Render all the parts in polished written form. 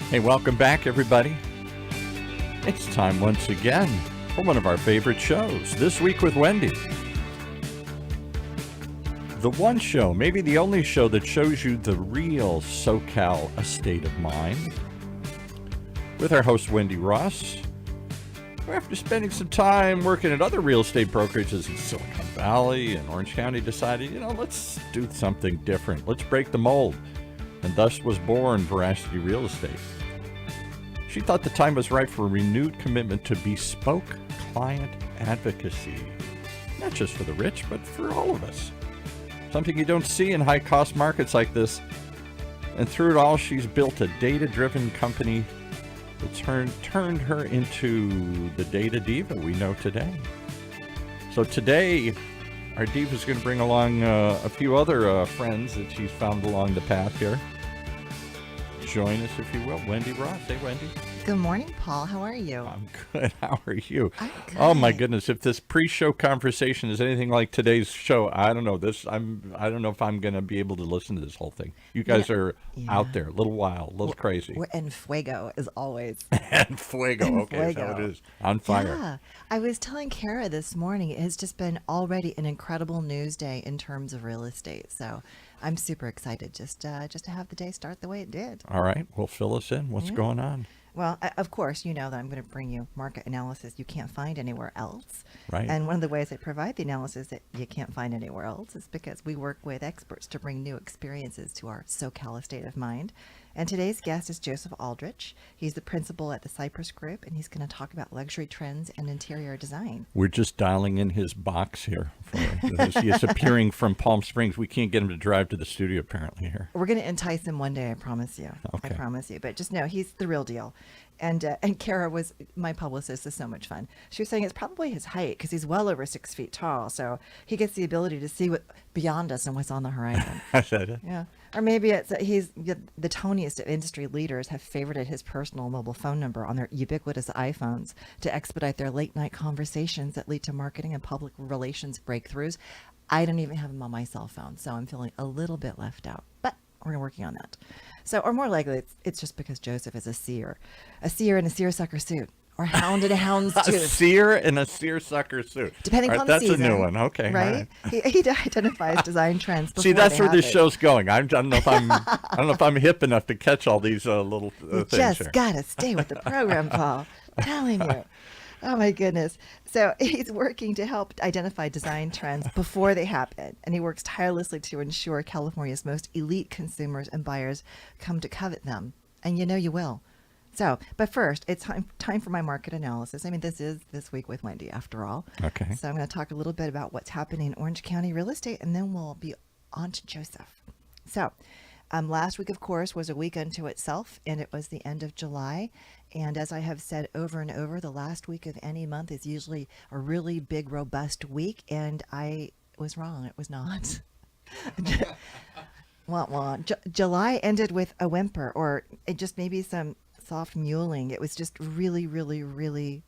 Hey, welcome back, everybody. It's time once again for one of our favorite shows, This Week with Wendy. The one show, maybe the only show that shows you the real SoCal estate of mind. With our host, Wendy Ross. After spending some time working at other real estate brokerages in Silicon Valley and Orange County, decided, let's do something different. Let's break the mold. And thus was born Veracity Real Estate. She thought the time was right for a renewed commitment to bespoke client advocacy. Not just for the rich, but for all of us. Something you don't see in high-cost markets like this. And through it all, she's built a data-driven company that turned her into the data diva we know today. So today, our diva is going to bring along a few other friends that she's found along the path here. Join us, if you will. Wendy Ross. Hey, Wendy. Good morning, Paul. How are you? I'm good. How are you? I'm good. Oh my goodness! If this pre-show conversation is anything like today's show, I don't know. I don't know if I'm going to be able to listen to this whole thing. You guys are out there, a little wild, a little crazy. We're en fuego, as always. And fuego. Okay, so it is on fire. Yeah. I was telling Kara this morning, it has just been already an incredible news day in terms of real estate. So I'm super excited just to have the day start the way it did. All right. Well, fill us in. What's going on? Well, of course, you know that I'm going to bring you market analysis you can't find anywhere else. Right. And one of the ways I provide the analysis that you can't find anywhere else is because we work with experts to bring new experiences to our SoCal estate of mind. And today's guest is Josepsh Aldrich. He's the principal at the CYPRESS Group, and he's going to talk about luxury trends and interior design. We're just dialing in his box here. He is appearing from Palm Springs. We can't get him to drive to the studio, apparently, here. We're going to entice him one day, I promise you. Okay. I promise you. But just know, he's the real deal. And Kara was my publicist. Is so much fun. She was saying it's probably his height because he's well over 6 feet tall. So he gets the ability to see what beyond us and what's on the horizon. Is that it? Yeah. Or maybe it's he's the toniest of industry leaders have favorited his personal mobile phone number on their ubiquitous iPhones to expedite their late night conversations that lead to marketing and public relations breakthroughs. I don't even have him on my cell phone, so I'm feeling a little bit left out. But we're working on that. So, or more likely, it's just because Joseph is a seer in a seersucker suit, or hound in a hound's A tooth. seer in a seersucker suit. Depending on the that's season. That's a new one. Okay. Right? He identifies design trends before See, that's they where this happen. show's going. I don't know if I'm hip enough to catch all these little You things just here. gotta stay with the program, Paul. I'm telling you. Oh my goodness. So he's working to help identify design trends before they happen. And he works tirelessly to ensure California's most elite consumers and buyers come to covet them. And you know you will. So, but first, it's time for my market analysis. I mean, this is This Week with Wendy, after all. Okay. So I'm going to talk a little bit about what's happening in Orange County real estate, and then we'll be on to Joseph. So last week, of course, was a week unto itself, and it was the end of July. And as I have said over and over, the last week of any month is usually a really big, robust week, and I was wrong. It was not. July ended with a whimper, or it just maybe some soft mewling. It was just really, really, really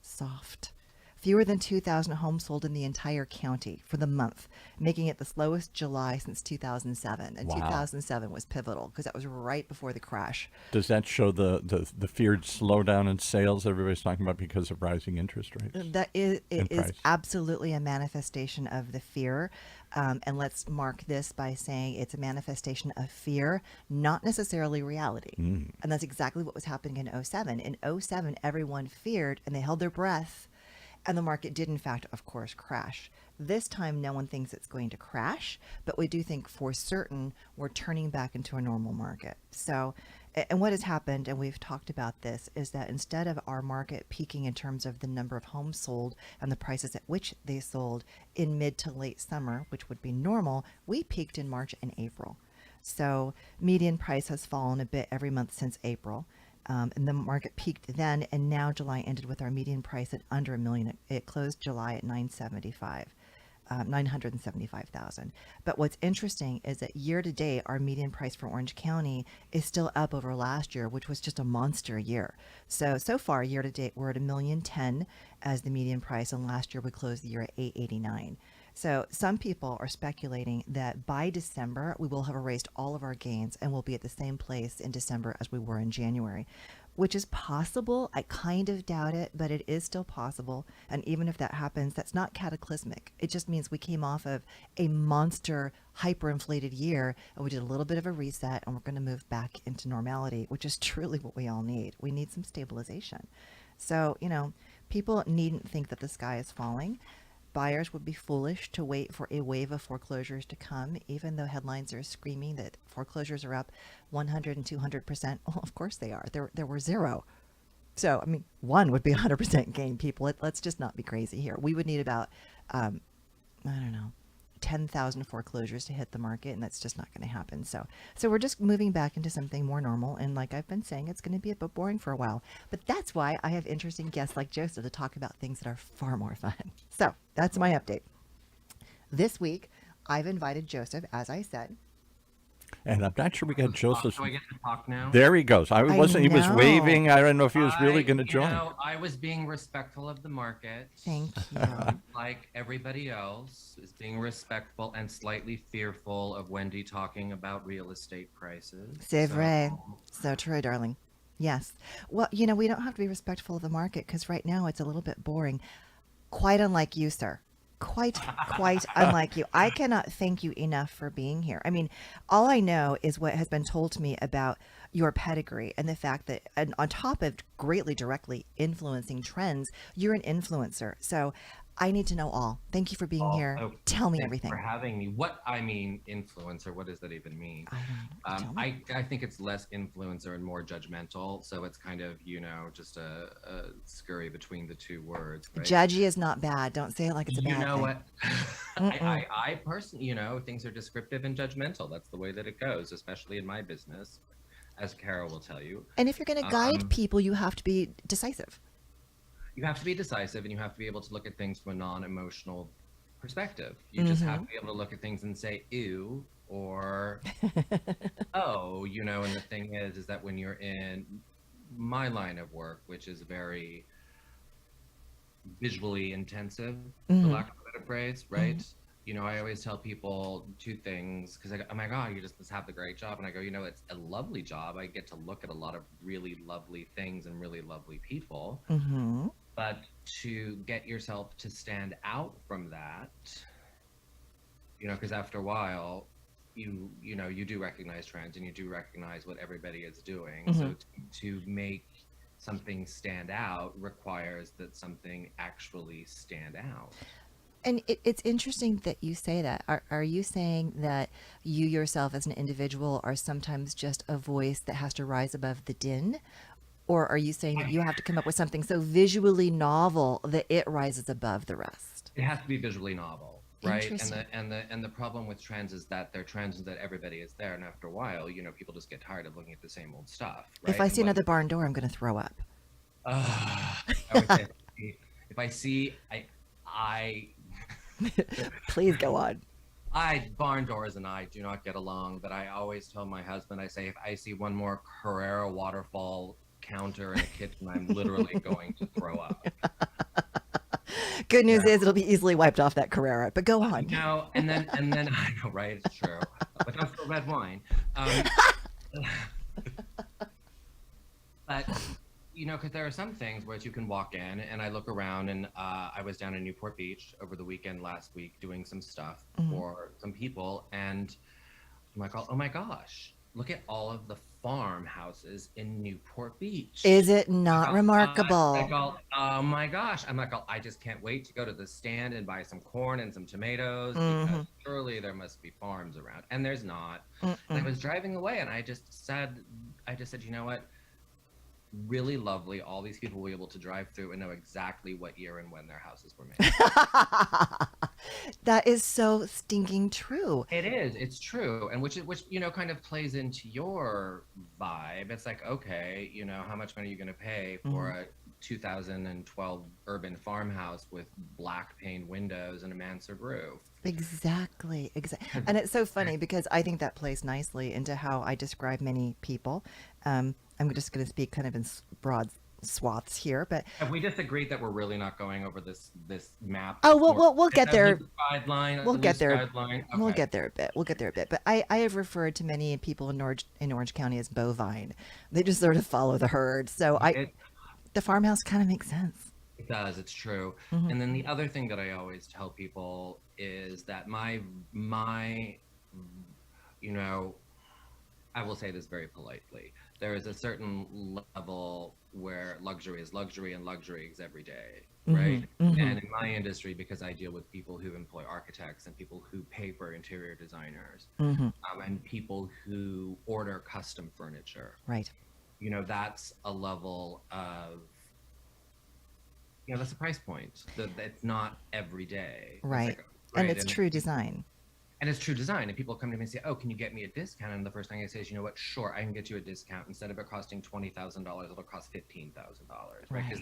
soft. Fewer than 2,000 homes sold in the entire county for the month, making it the slowest July since 2007. And Wow. 2007 was pivotal because that was right before the crash. Does that show the feared slowdown in sales everybody's talking about because of rising interest rates? That is, it is price. absolutely a manifestation of the fear. And let's mark this by saying it's a manifestation of fear, not necessarily reality. And that's exactly what was happening in 2007. In 2007, everyone feared and they held their breath. And the market did, in fact, of course, crash. This time, no one thinks it's going to crash, but we do think for certain we're turning back into a normal market. So, and what has happened, and we've talked about this, is that instead of our market peaking in terms of the number of homes sold and the prices at which they sold in mid to late summer, which would be normal, we peaked in March and April. So median price has fallen a bit every month since April. And the market peaked then, and now July ended with our median price at under $1 million. It closed July at 975,000. But what's interesting is that year to date, our median price for Orange County is still up over last year, which was just a monster year. So far, year to date, we're at $1,010,000 as the median price, and last year we closed the year at $889,000. So some people are speculating that by December, we will have erased all of our gains and we'll be at the same place in December as we were in January, which is possible. I kind of doubt it, but it is still possible. And even if that happens, that's not cataclysmic. It just means we came off of a monster hyperinflated year and we did a little bit of a reset and we're going to move back into normality, which is truly what we all need. We need some stabilization. So, people needn't think that the sky is falling. Buyers would be foolish to wait for a wave of foreclosures to come, even though headlines are screaming that foreclosures are up 100 and 200%. Well, of course they are. There were zero. So, one would be 100% gain, people. Let's just not be crazy here. We would need about, I don't know, 10,000 foreclosures to hit the market, and that's just not going to happen. So we're just moving back into something more normal. And like I've been saying, it's going to be a bit boring for a while. But that's why I have interesting guests like Joseph to talk about things that are far more fun. So that's my update. This week, I've invited Joseph, as I said. And I'm not sure we got Joseph. Do I get to talk now? There he goes. He was know. waving. I don't know if he was really going to join. I was being respectful of the market. Thank you. Like everybody else, is being respectful and slightly fearful of Wendy talking about real estate prices. C'est vrai. So true, darling. Yes. Well, we don't have to be respectful of the market because right now it's a little bit boring. Quite unlike you, sir. Quite unlike you. I cannot thank you enough for being here. All I know is what has been told to me about your pedigree and the fact that, and on top of greatly directly influencing trends, you're an influencer. So I need to know all. Thank you for being here. Tell me everything. For having me. Influencer, what does that even mean? I think it's less influencer and more judgmental. So it's kind of, just a scurry between the two words. Right? Judgy is not bad. Don't say it like it's a bad thing. You know what? I personally, things are descriptive and judgmental. That's the way that it goes, especially in my business, as Carol will tell you. And if you're going to guide people, you have to be decisive. You have to be decisive, and you have to be able to look at things from a non-emotional perspective. You just have to be able to look at things and say, ew, or, oh, and the thing is that when you're in my line of work, which is very visually intensive, for lack of a better phrase, right? I always tell people two things because I go, oh my God, you just must have the great job. And I go, it's a lovely job. I get to look at a lot of really lovely things and really lovely people. But to get yourself to stand out from that, because after a while, you do recognize trends and you do recognize what everybody is doing. So to make something stand out requires that something actually stand out. And it's interesting that you say that. Are you saying that you yourself as an individual are sometimes just a voice that has to rise above the din? Or are you saying that you have to come up with something so visually novel that it rises above the rest? It has to be visually novel, right? And the problem with trends is that they're trends that everybody is there, and after a while, people just get tired of looking at the same old stuff. Right? If I see another barn door, I'm going to throw up. If I see, I Please go on. Barn doors and I do not get along, but I always tell my husband, I say, if I see one more Carrera waterfall counter in a kitchen, I'm literally going to throw up. Good news is it'll be easily wiped off that Carrera, but go on. And then I know, right? It's true. But that's still red wine. But because there are some things where you can walk in, and I look around, and I was down in Newport Beach over the weekend last week doing some stuff for some people, and I'm like, oh my gosh, look at all of the farmhouses in Newport Beach. Is it not remarkable? Oh my gosh. I'm like, I just can't wait to go to the stand and buy some corn and some tomatoes because surely there must be farms around. And there's not. And I was driving away and I just said, you know what? Really lovely. All these people will be able to drive through and know exactly what year and when their houses were made. That is so stinking true. It is. It's true. And which kind of plays into your vibe. It's like, okay, how much money are you going to pay for a 2012 urban farmhouse with black pane windows and a mansard roof? Exactly. And it's so funny because I think that plays nicely into how I describe many people. I'm just going to speak kind of in broad swaths here, but Have we just agreed that we're really not going over this map? oh, It's more we'll get a there. loose guideline. We'll A get loose there. guideline. We'll Okay. get there a bit. We'll get there a bit. But I have referred to many people in Orange County as bovine. They just sort of follow the herd. So the farmhouse kind of makes sense. It does. It's true. Mhm. And then the other thing that I always tell people is that my, you know, I will say this very politely. There is a certain level where luxury is luxury and luxury is every day, right? Mhm. And in my industry, because I deal with people who employ architects and people who pay for interior designers, Mhm. and people who order custom furniture, Right. you know, that's a level of, you know, that's a price point. It's not every day. It's Right. like, And right? it's true design. And it's true design. And people come to me and say, "Oh, can you get me a discount?" And the first thing I say is, "You know what? Sure, I can get you a discount. Instead of it costing $20,000, it'll cost $15,000, right? Because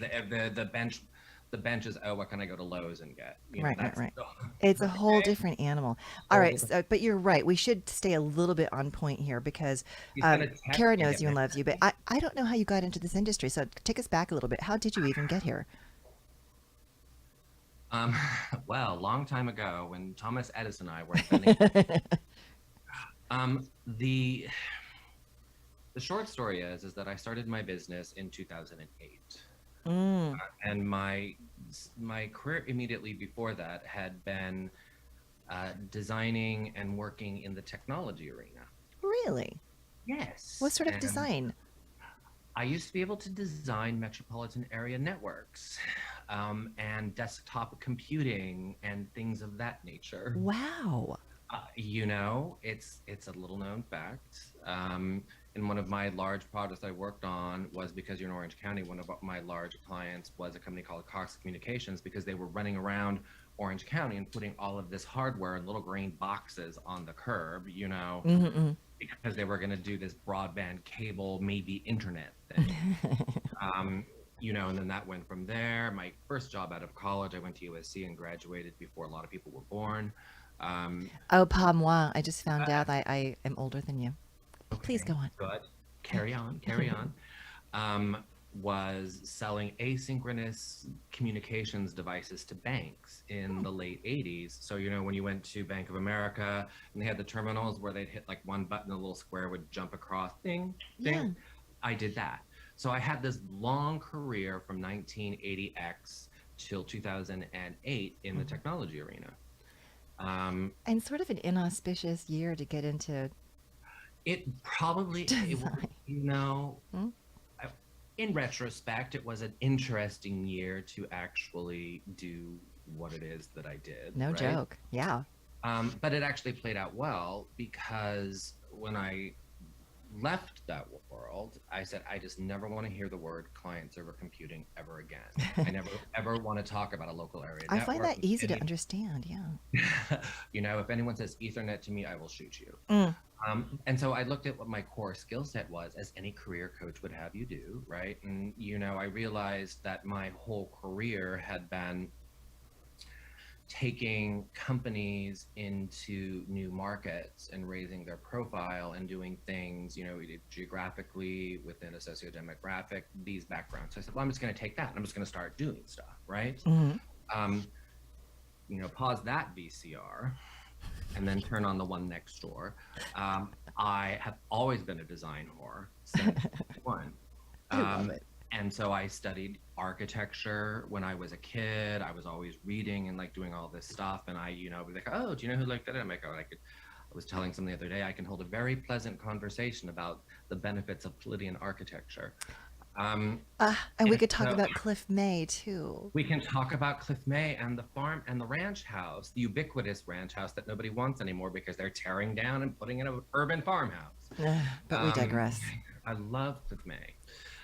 the bench is, oh, what can I go to Lowe's and get? You know, Right, that's right. It's a whole okay. different animal. All Whole right, different- so, but you're right. We should stay a little bit on point here because He's gonna text Kara me, knows get you and mad loves you, at but me. I don't know how you got into this industry. So take us back a little bit. How did you even get here? Um, well, long time ago when Thomas Edison and I were spending, the short story is that I started my business in 2008. Mm, And my career immediately before that had been designing and working in the technology arena. really? Yes. What sort of And design? I used to be able to design metropolitan area networks, and desktop computing and things of that nature. Wow. You know, it's a little known fact. And one of my large projects I worked on was, because you're in Orange County, one of my large clients was a company called Cox Communications, because they were running around Orange County and putting all of this hardware in little green boxes on the curb, you know, Mm-mm. because they were going to do this broadband cable, maybe internet thing. You know, and then that went from there. My first job out of college, I went to USC and graduated before a lot of people were born. Oh, pas moi. I just found out I am older than you. Please go Okay, on. good. Carry on, carry on. Was selling asynchronous communications devices to banks in the late 80s. So, you know, when you went to Bank of America and they had the terminals where they'd hit like one button, a little square would jump across, ding, ding. Yeah. I did that. So I had this long career from 1980X till 2008 in the technology arena. And sort of an inauspicious year to get into It probably, design. you know, Hmm? in retrospect, it was an interesting year to actually do what it is that I did. No right? joke. Yeah. But it actually played out well, because when I left that world, I said, I just never want to hear the word client server computing ever again. I never, ever want to talk about a local area I network. find that with easy to any- understand. Yeah. You know, if anyone says Ethernet to me, I will shoot you. Mm. And so I looked at what my core skill set was, as any career coach would have you do, right? And, you know, I realized that my whole career had been taking companies into new markets and raising their profile and doing things, you know, geographically within a socio-demographic, these backgrounds. So I said, well, I'm just going to take that and I'm just going to start doing stuff, right? Mhm. You know, pause that VCR and then turn on the one next door. I have always been a design whore since one. I love it. And so I studied architecture when I was a kid. I was always reading and like doing all this stuff. And I, you know, be like, oh, do you know who like that? I'm like, oh, I was telling someone the other day, I can hold a very pleasant conversation about the benefits of Palladian architecture. And we could talk about Cliff May too. We can talk about Cliff May and the farm and the ranch house, the ubiquitous ranch house that nobody wants anymore because they're tearing down and putting in an urban farmhouse. But we digress. I love Cliff May.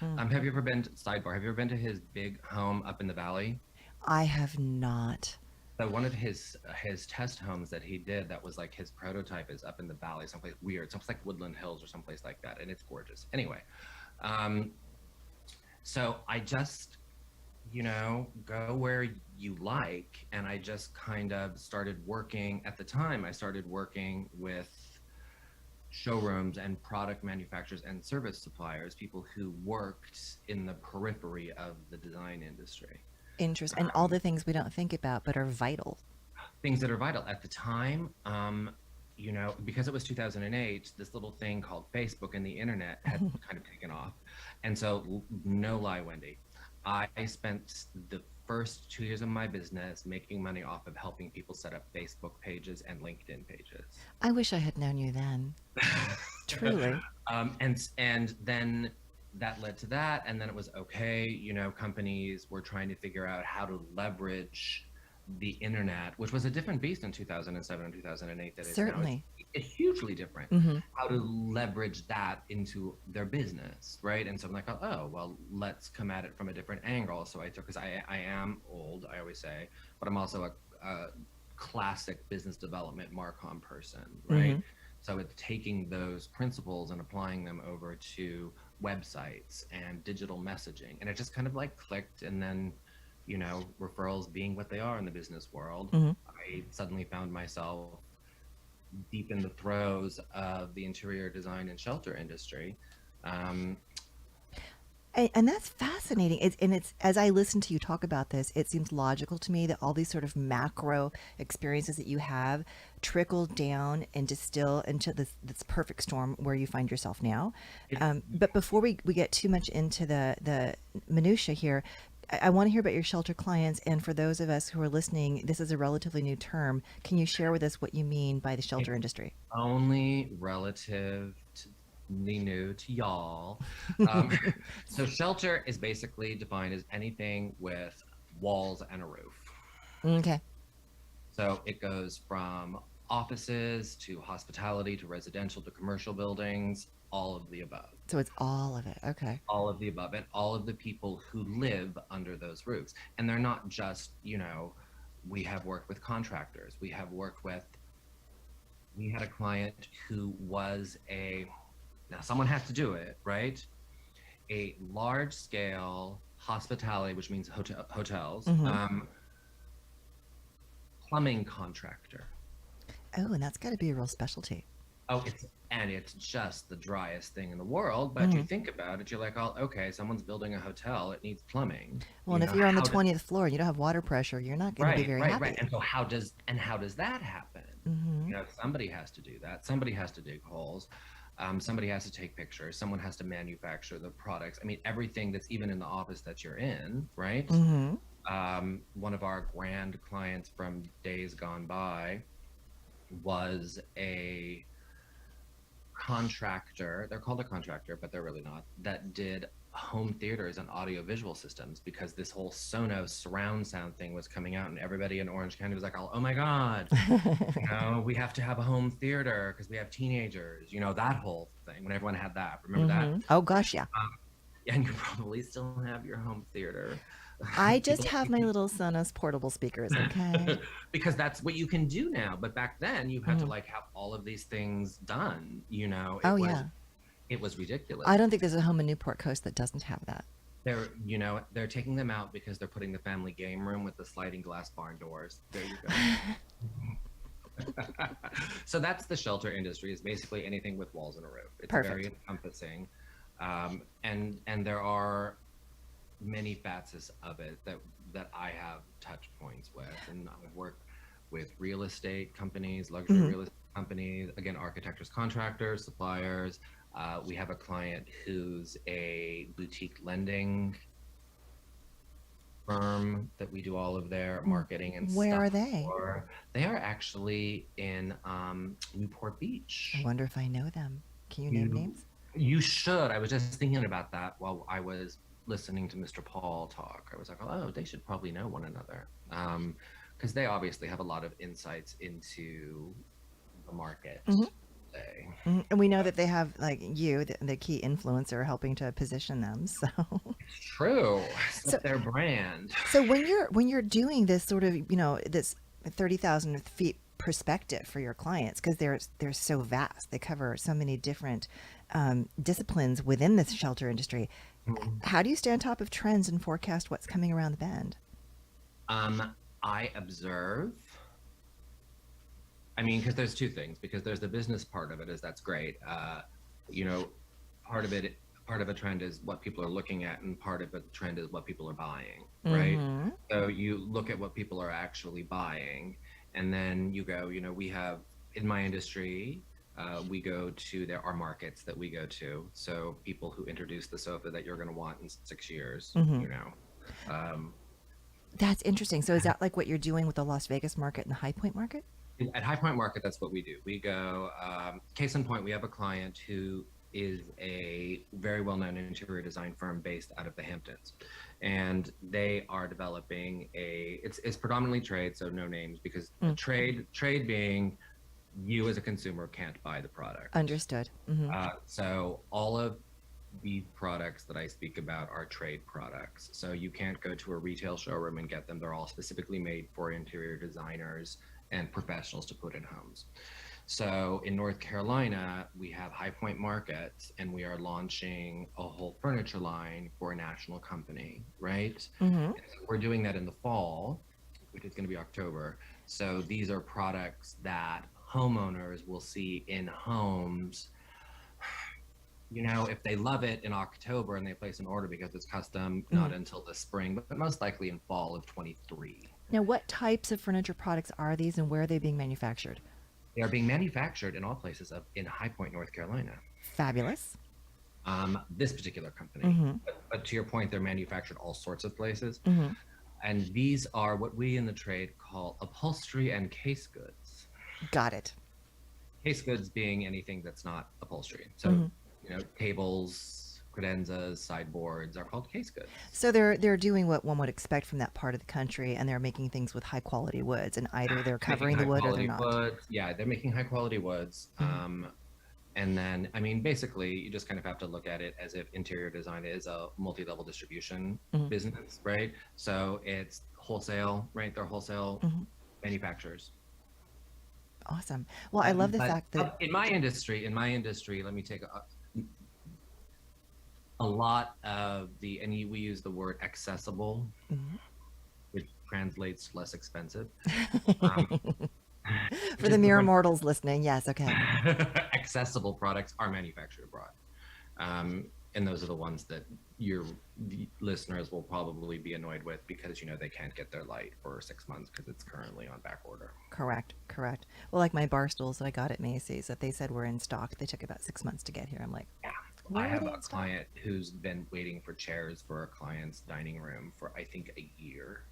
Have you ever been to, sidebar, have you ever been to his big home up in the valley? I have not. So one of his test homes that he did, that was like his prototype, is up in the valley, someplace weird, someplace like Woodland Hills or someplace like that, and it's gorgeous. Anyway, so I just, you know, go where you like, and I just kind of started working. At the time, I started working with showrooms and product manufacturers and service suppliers, people who worked in the periphery of the design industry. Interesting. And all the things we don't think about but are vital. Things that are vital at the time. You know, because it was 2008, this little thing called Facebook and the internet had kind of taken off. And so, no lie, Wendy, I spent the first 2 years of my business making money off of helping people set up Facebook pages and LinkedIn pages. I wish I had known you then. Truly. And then that led to that. And then it was okay, you know, companies were trying to figure out how to leverage the internet, which was a different beast in 2007 and 2008 that is Certainly. now it's hugely different. Mm-hmm. How to leverage that into their business, right? And so I'm like, oh well, let's come at it from a different angle. So I took, because I am old, I always say, but I'm also a classic business development Marcom person, right? Mm-hmm. So it's taking those principles and applying them over to websites and digital messaging, and it just kind of like clicked. And then, you know, referrals being what they are in the business world, Mm-hmm. I suddenly found myself deep in the throes of the interior design and shelter industry. And that's fascinating. It's as I listen to you talk about this, it seems logical to me that all these sort of macro experiences that you have trickle down and distill into this perfect storm where you find yourself now. But before we get too much into the minutia here, I want to hear about your shelter clients. And for those of us who are listening, this is a relatively new term. Can you share with us what you mean by the shelter industry? Only relative to new to y'all. So shelter is basically defined as anything with walls and a roof. Okay. So it goes from offices to hospitality to residential to commercial buildings, all of the above. So it's all of it. Okay. All of the above, and all of the people who live under those roofs. And they're not just, you know, we have worked with contractors. We had a client who was now someone has to do it, right? A large scale hospitality, which means hotels, Mm-hmm. Plumbing contractor. Oh, and that's got to be a real specialty. Oh, it's just the driest thing in the world. But you think about it, you're like, oh, okay, someo's building a hotel, it needs plumbing. Well, and if you're on the 20th floor and you don't have water pressure, you're not going to be very happy. Right. And so how does that happen? Mm-hmm. You know, somebody has to do that. Somebody has to dig holes. Somebody has to take pictures. Someone has to manufacture the products. I mean, everything that's even in the office that you're in, right? Mm-hmm. One of our grand clients from days gone by was a contractor. They're called a contractor, but they're really not. That did home theaters and audio-visual systems, because this whole Sonos surround sound thing was coming out, and everybody in Orange County was like, oh my God, you know, we have to have a home theater because we have teenagers, you know, that whole thing, when everyone had that. Remember that? Oh, gosh, yeah. And you probably still have your home theater. I just have my little Sonos portable speakers, okay? Because that's what you can do now. But back then, you had to like have all of these things done, you know. It was ridiculous. I don't think there's a home in Newport Coast that doesn't have that. They're taking them out because they're putting the family game room with the sliding glass barn doors. There you go. So that's the shelter industry, is basically anything with walls and a roof. It's Perfect. very encompassing. And there are many facets of it that I have touch points with. And I've worked with real estate companies, luxury real estate companies, again, architects, contractors, suppliers. We have a client who's a boutique lending firm that we do all of their marketing and Where stuff are they? for. They are actually in Newport Beach. I wonder if I know them. Can you name names? You should. I was just thinking about that while I was listening to Mr. Paul talk. I was like, oh, they should probably know one another, because they obviously have a lot of insights into the market. And we know that they have, like, you, the key influencer, helping to position them. So It's true. It's their brand. So when you're doing this sort of, you know, this 30,000 feet perspective for your clients, because they're so vast, they cover so many different disciplines within the shelter industry. How do you stay on top of trends and forecast what's coming around the bend? I observe. I mean, because there's two things. Because there's the business part of it, is that's great. You know, part of it, part of a trend is what people are looking at, and part of a trend is what people are buying, right? Mm-hmm. So you look at what people are actually buying, and then you go, you know, we have in my industry, we go to there are markets that we go to. So people who introduce the sofa that you're going to want in 6 years, Mm-hmm. you know. Um, That's interesting. So is that like what you're doing with the Las Vegas market and the High Point market? at High Point Market, that's what we do. We go, case in point, we have a client who is a very well-known interior design firm based out of the Hamptons, and they are developing it's predominantly trade, so no names, because the trade being you as a consumer can't buy the product. Understood. Mm-hmm. So all of these products that I speak about are trade products. So you can't go to a retail showroom and get them. They're all specifically made for interior designers and professionals to put in homes. So in North Carolina, we have High Point Market, and we are launching a whole furniture line for a national company, right? Mm-hmm. And so we're doing that in the fall, which is going to be October. So these are products that homeowners will see in homes. You know, if they love it in October and they place an order because it's custom, not until the spring, but most likely in fall of 23. Now, what types of furniture products are these, and where are they being manufactured? They are being manufactured in all places in High Point, North Carolina. Fabulous. This particular company. Mm-hmm. But to your point, they're manufactured all sorts of places. Mm-hmm. And these are what we in the trade call upholstery and case goods. Got it. Case goods being anything that's not upholstery. So, you know, tables, credenzas, sideboards are called case goods. So they're doing what one would expect from that part of the country, and they're making things with high quality woods, and either they're covering the wood or they're not. Woods. Yeah, they're making high quality woods. And then, I mean, basically, you just kind of have to look at it as if interior design is a multi-level distribution business, right? So it's wholesale, right? They're wholesale manufacturers. Awesome. Well, I love the But fact that in my industry, let me take a lot of the, and we use the word accessible, which translates less expensive. for the mere mortals listening, yes, okay. Accessible products are manufactured abroad. And those are the ones that the listeners will probably be annoyed with, because, you know, they can't get their light for 6 months because it's currently on back order. Correct. Well, like my bar stools that I got at Macy's that they said were in stock, they took about 6 months to get here. I'm like, yeah. Where I are have they a in stock? client who's been waiting for chairs for a client's dining room for, I think, a year.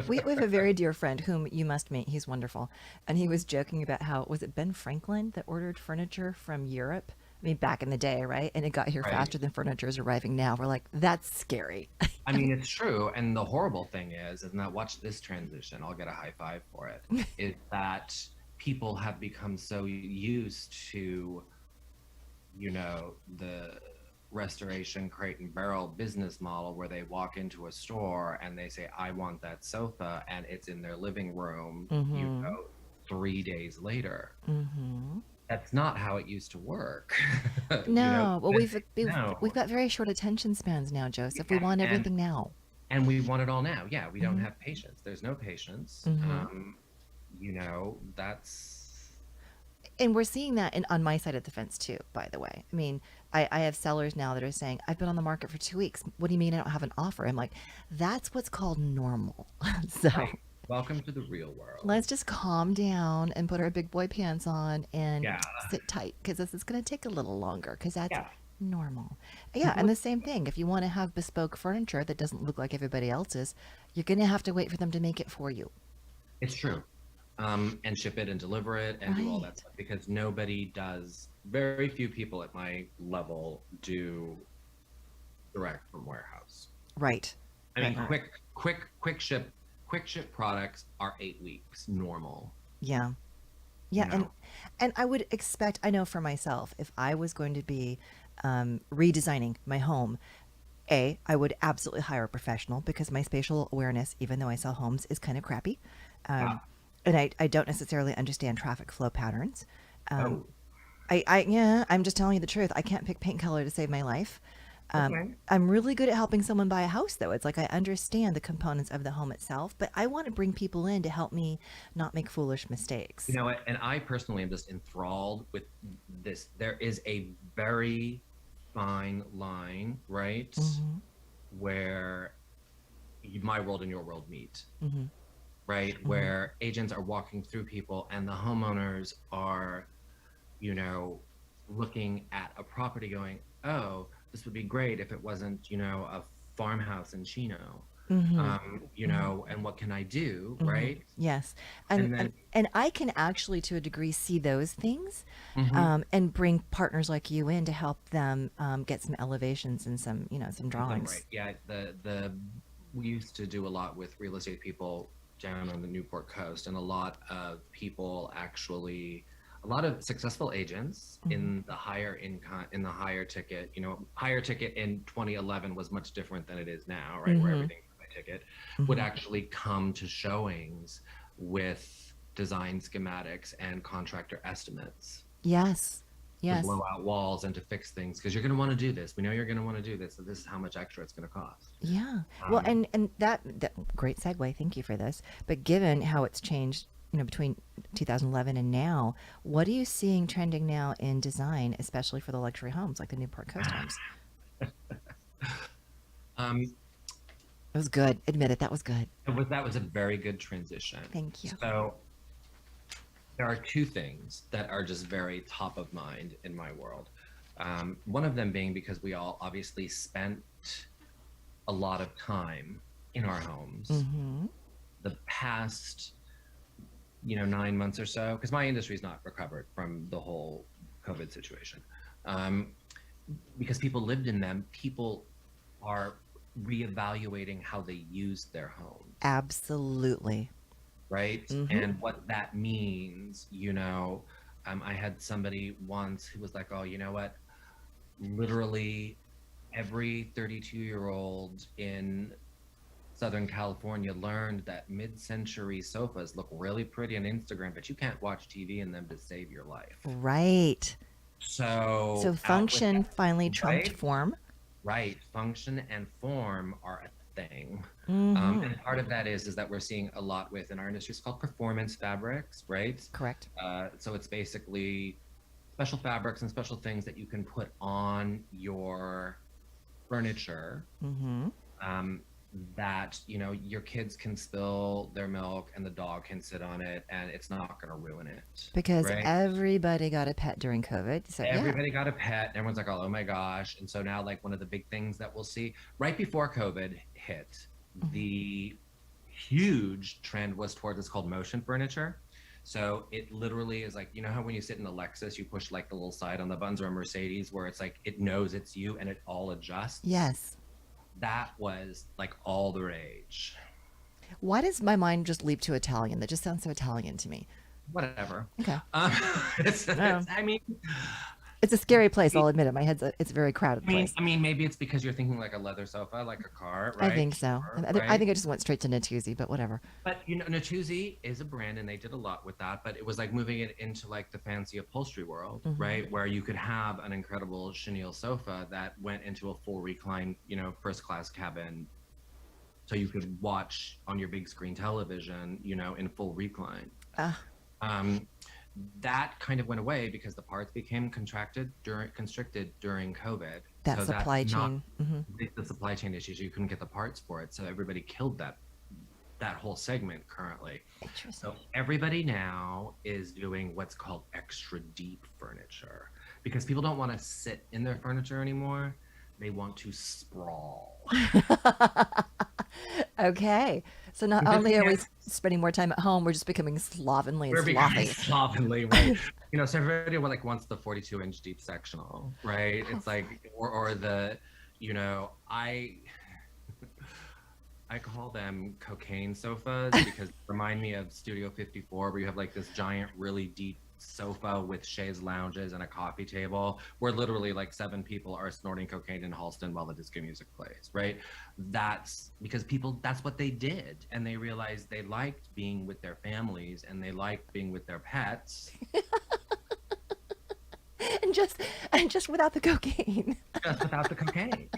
We have a very dear friend whom you must meet. He's wonderful. And he was joking about how, was it Ben Franklin that ordered furniture from Europe? I mean, back in the day, right? And it got here Right. faster than furniture is arriving now. We're like, that's scary. I mean, it's true. And the horrible thing is that, watch this transition, I'll get a high five for it, is that people have become so used to, you know, the restoration crate and barrel business model, where they walk into a store and they say, I want that sofa, and it's in their living room, you know, 3 days later. That's not how it used to work. No, You know? well, No. we've got very short attention spans now, Joseph. We want everything now. And we want it all now. Yeah, we don't have patience. There's no patience. You know, And we're seeing that on my side of the fence too, by the way. I mean, I have sellers now that are saying, I've been on the market for 2 weeks. What do you mean I don't have an offer? I'm like, that's what's called normal. So right. Welcome to the real world. let's just calm down and put our big boy pants on and Yeah. sit tight, because this is going to take a little longer, because that's Yeah. normal. Yeah, and the same thing. If you want to have bespoke furniture that doesn't look like everybody else's, you're going to have to wait for them to make it for you. It's true. And ship it and deliver it and do all that Right. stuff, because very few people at my level do direct from warehouse. Right. I mean, Right. quick ship products are 8 weeks normal. Yeah. You Yeah, know? and I would expect, I know for myself, if I was going to be redesigning my home, I would absolutely hire a professional, because my spatial awareness, even though I sell homes, is kind of crappy. And I don't necessarily understand traffic flow patterns. Oh. Yeah, I'm just telling you the truth. I can't pick paint color to save my life. Okay. I'm really good at helping someone buy a house, though. It's like I understand the components of the home itself, but I want to bring people in to help me not make foolish mistakes. You know what? And I personally am just enthralled with this. There is a very fine line, right? Mm-hmm. Where my world and your world meet, Mm-hmm. right? Mm-hmm. Where agents are walking through people and the homeowners are, you know, looking at a property going, oh, this would be great if it wasn't, you know, a farmhouse in Chino. Mm-hmm. You know, and what can I do, Mm-hmm. right? Yes. And, And and then, and I can actually, to a degree, see those things, mhm. and bring partners like you in to help them get some elevations and some, some Get them right. drawings. Yeah, the we used to do a lot with real estate people down on the Newport coast, and a lot of people actually, a lot of successful agents Mm-hmm. in the higher income, in the higher ticket, you know, higher ticket in 2011 was much different than it is now, right? Where Mm-hmm. everything's by ticket, would Mm-hmm. actually come to showings with design schematics and contractor estimates Yes. to Yes. blow out walls and to fix things, because you're going to want to do this. We know you're going to want to do this. So this is how much extra it's going to cost. Yeah. Well, Um, and that great segue. Thank you for this. But given how it's changed, between 2011 and now, what are you seeing trending now in design, especially for the luxury homes like the Newport Coast homes? um, It was good. Admit it. That was good. that was a very good transition. Thank you. So there are two things that are just very top of mind in my world. One of them being because we all obviously spent a lot of time in our homes Mm-hmm. the past, 9 months or so, because my industry's not recovered from the whole COVID situation. Um, because people lived in them, people are reevaluating how they use their homes, Absolutely. right? Mm-hmm. And what that means, I had somebody once who was like, oh, you know what? Literally every 32-year-old in Southern California learned that mid-century sofas look really pretty on Instagram, but you can't watch TV in them to save your life. Right. So So out with function that, finally trumped right? form. Right. Function and form are a thing. Mm-hmm. And part of that is that we're seeing a lot within our industry. It's called performance fabrics, right? Correct. So it's basically special fabrics and special things that you can put on your furniture, Mm-hmm. um, that your kids can spill their milk and the dog can sit on it and it's not going to ruin it, Because right? everybody got a pet during COVID. So yeah. Everybody got a pet. Everyone's like, oh my gosh. And so now, like, one of the big things that we'll see right before COVID hit, Mm-hmm. the huge trend was towards, it's called motion furniture. So it literally is like, how when you sit in a Lexus, you push like the little side on the buttons, or a Mercedes, where it's like it knows it's you and it all adjusts. Yes. That was like all the rage. Why does my mind just leap to Italian? That just sounds so Italian to me. Whatever. Okay. I mean, It's a scary place. I'll admit it. My it's a very crowded place. maybe it's because you're thinking like a leather sofa, like a car, I right? think so. Sure, I right? think I just went straight to Natuzzi, but whatever. But Natuzzi is a brand, and they did a lot with that. But it was like moving it into like the fancy upholstery world, Mm-hmm. right? Where you could have an incredible chenille sofa that went into a full recline, first class cabin, so you could watch on your big screen television, in full recline. Ah, That kind of went away because the parts became constricted during COVID. that So supply that's not chain. Mm-hmm. the supply chain issues. You couldn't get the parts for it, so everybody killed that whole segment currently. Interesting. So everybody now is doing what's called extra deep furniture, because people don't want to sit in their furniture anymore. They want to sprawl. Okay. So not Because only you are we can't- spending more time at home, we're just becoming slovenly and We're becoming slothy. slovenly, right? So everybody wants the 42-inch deep sectional, right? It's like, or the, I call them cocaine sofas because they remind me of Studio 54, where you have like this giant, really deep sofa with chaise lounges and a coffee table, where literally like 7 people are snorting cocaine in Halston while the disco music plays, right? That's because that's what they did. And they realized they liked being with their families and they liked being with their pets. and just without the cocaine. Just without the cocaine.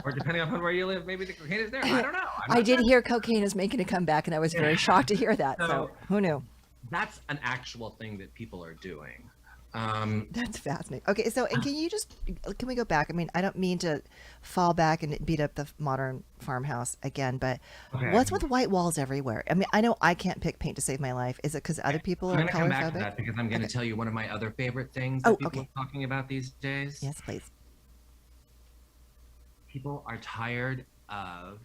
Or depending upon where you live, maybe the cocaine is there. I don't know. I did hear cocaine is making a comeback, and I was very shocked to hear that. So who knew? That's an actual thing that people are doing. That's fascinating. Okay, so and can we go back? I mean, I don't mean to fall back and beat up the modern farmhouse again, but what's with white walls everywhere? I mean, I know I can't pick paint to save my life. Is it because other people are I'm going to come color back to phobic? that because I'm going to tell you one of my other favorite things that people are talking about these days. Yes, please. People are tired of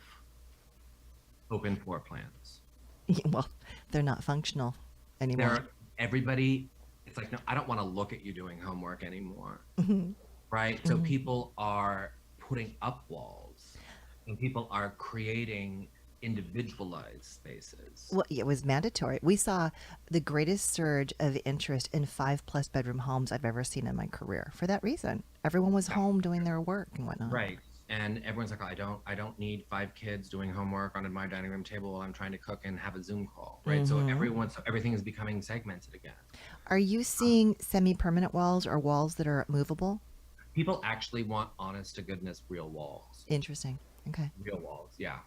open floor plans. Well, they're not functional anymore. Everybody, it's like, no, I don't want to look at you doing homework anymore. Right? So people are putting up walls and people are creating individualized spaces. Well, it was mandatory. We saw the greatest surge of interest in 5+ bedroom homes I've ever seen in my career. For that reason, everyone was home doing their work and whatnot. Right. And everyone's like, oh, I don't need 5 kids doing homework on my dining room table while I'm trying to cook and have a Zoom call. Right. So everything is becoming segmented again. Are you seeing semi-permanent walls or walls that are movable? People actually want honest to goodness real walls. Interesting. Okay. Real walls. Yeah.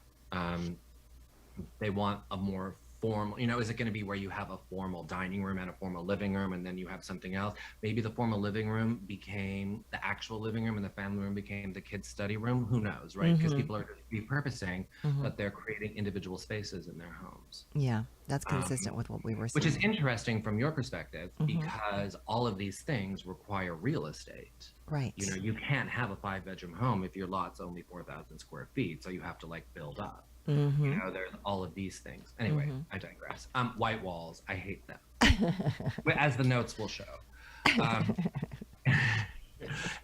They want a more formal, is it going to be where you have a formal dining room and a formal living room and then you have something else? Maybe the formal living room became the actual living room and the family room became the kids' study room. Who knows, right? Because people are repurposing, but they're creating individual spaces in their homes. Yeah, that's consistent with what we were seeing. Which is interesting from your perspective because all of these things require real estate. Right. You can't have a 5-bedroom home if your lot's only 4,000 square feet. So you have to build up. There's all of these things. Anyway, I digress. White walls, I hate them. As the notes will show. And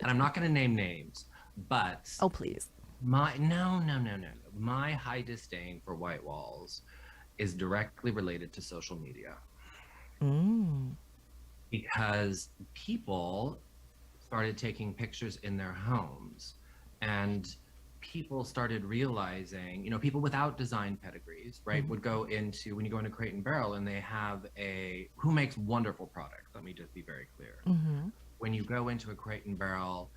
I'm not going to name names, but oh please. No. My high disdain for white walls is directly related to social media. Because people started taking pictures in their homes and people started realizing, people without design pedigrees, right, would go into, when you go into Crate and Barrel and they have who makes wonderful products, let me just be very clear. When you go into a Crate and Barrel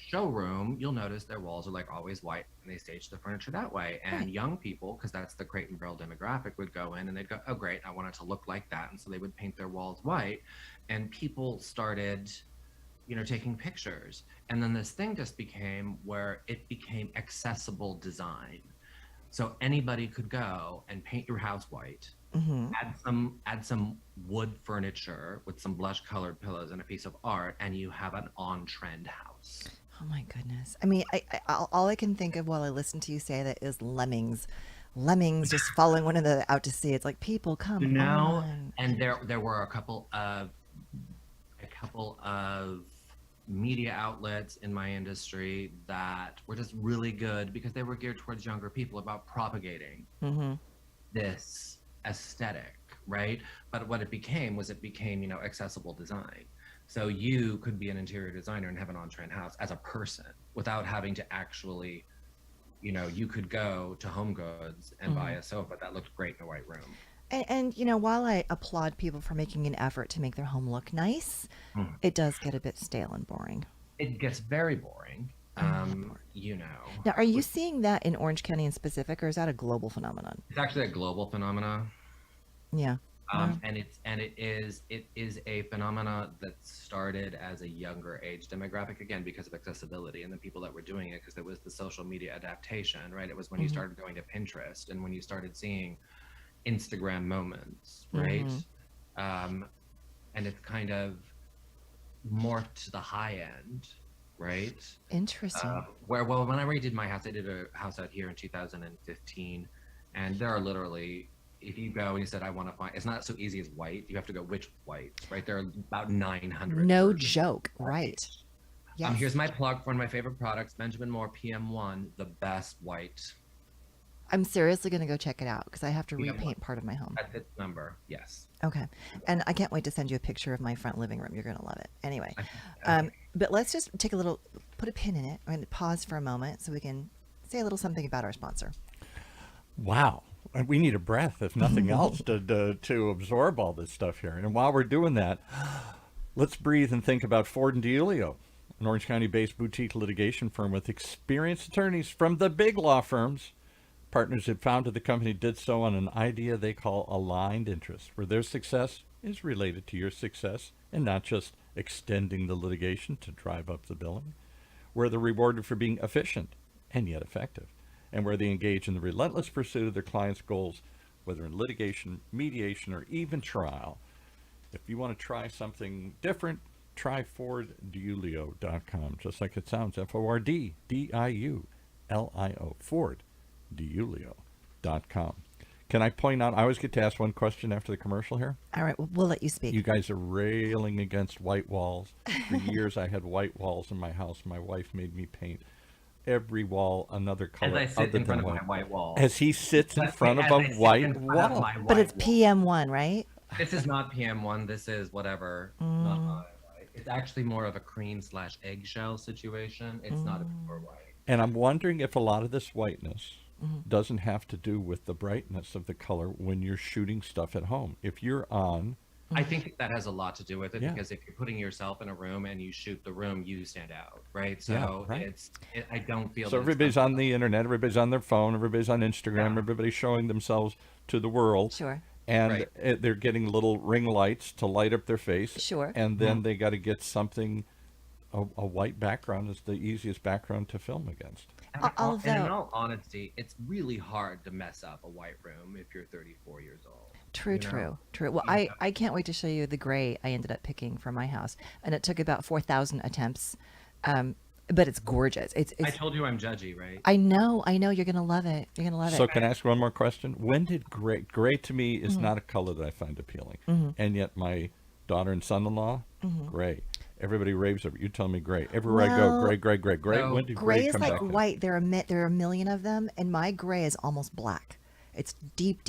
showroom, you'll notice their walls are always white and they stage the furniture that way. And young people, because that's the Crate and Barrel demographic, would go in and they'd go, oh great, I want it to look like that. And so they would paint their walls white. And people started taking pictures. And then this thing just became where it became accessible design. So anybody could go and paint your house white, add some wood furniture with some blush colored pillows and a piece of art, and you have an on-trend house. Oh my goodness. I mean, all I can think of while I listen to you say that is lemmings just following one another out to sea. It's like, people come on. And there were a couple of media outlets in my industry that were just really good because they were geared towards younger people about propagating this aesthetic, right? But what it became accessible design. So you could be an interior designer and have an on-trend house as a person without having to actually, you could go to Home Goods and buy a sofa that looked great in a white room. And while I applaud people for making an effort to make their home look nice, it does get a bit stale and boring. It gets very boring. Now, are you seeing that in Orange County in specific, or is that a global phenomenon? It's actually a global phenomenon. Yeah. And it is a phenomena that started as a younger age demographic, again because of accessibility and the people that were doing it, because it was the social media adaptation, right? It was when you started going to Pinterest and when you started seeing Instagram moments, right? And it's kind of morphed to the high end, right? Interesting. When I redid my house, I did a house out here in 2015, and there are literally, if you go and you said, I want to find, it's not so easy as white. You have to go, which white, right? There are about 900. No joke, right? Yes. Here's my plug for one of my favorite products, Benjamin Moore PM1, the best white. I'm seriously going to go check it out because I have to repaint part of my home. That's its number, yes. Okay. And I can't wait to send you a picture of my front living room. You're going to love it. Anyway, but let's just put a pin in it. I'm going to pause for a moment so we can say a little something about our sponsor. Wow. We need a breath, if nothing else, to absorb all this stuff here. And while we're doing that, Let's breathe and think about Ford and DiIulio, an Orange County-based boutique litigation firm with experienced attorneys from the big law firms. Partners had founded the company did so on an idea they call aligned interests, where their success is related to your success and not just extending the litigation to drive up the billing, where they're rewarded for being efficient and yet effective, and where they engage in the relentless pursuit of their clients' goals, whether in litigation, mediation, or even trial. If you want to try something different, try FordDiulio.com, just like it sounds, FordDiulio, FordDiulio.com. Can I point out, I always get to ask one question after the commercial here. All right, we'll let you speak. You guys are railing against white walls. For years, I had white walls in my house. My wife made me paint every wall another color. As I sit in front of my white wall. As he sits in front of a white wall. But it's PM1, right? This is not PM1. This is whatever. Not my white. It's actually more of a cream/eggshell situation. It's not a pure white. And I'm wondering if a lot of this whiteness doesn't have to do with the brightness of the color when you're shooting stuff at home. If you're on... I think that has a lot to do with it, because if you're putting yourself in a room and you shoot the room, you stand out, right? So I don't feel... So everybody's on the internet, everybody's on their phone, everybody's on Instagram, everybody's showing themselves to the world. Sure. And they're getting little ring lights to light up their face. Sure. And then they got to get something, a white background is the easiest background to film against. And in all honesty, it's really hard to mess up a white room if you're 34 years old. True. Well, I can't wait to show you the gray I ended up picking for my house. And it took about 4,000 attempts. But it's gorgeous. It's I told you I'm judgy, right? I know. You're going to love it. You're going to love it. So can I ask one more question? When did gray to me is not a color that I find appealing. And yet my daughter and son-in-law, gray. Everybody raves over it. You tell me gray. Everywhere I go, gray. No, When did gray is come like back in? white. There are a million of them, and my gray is almost black. It's deep,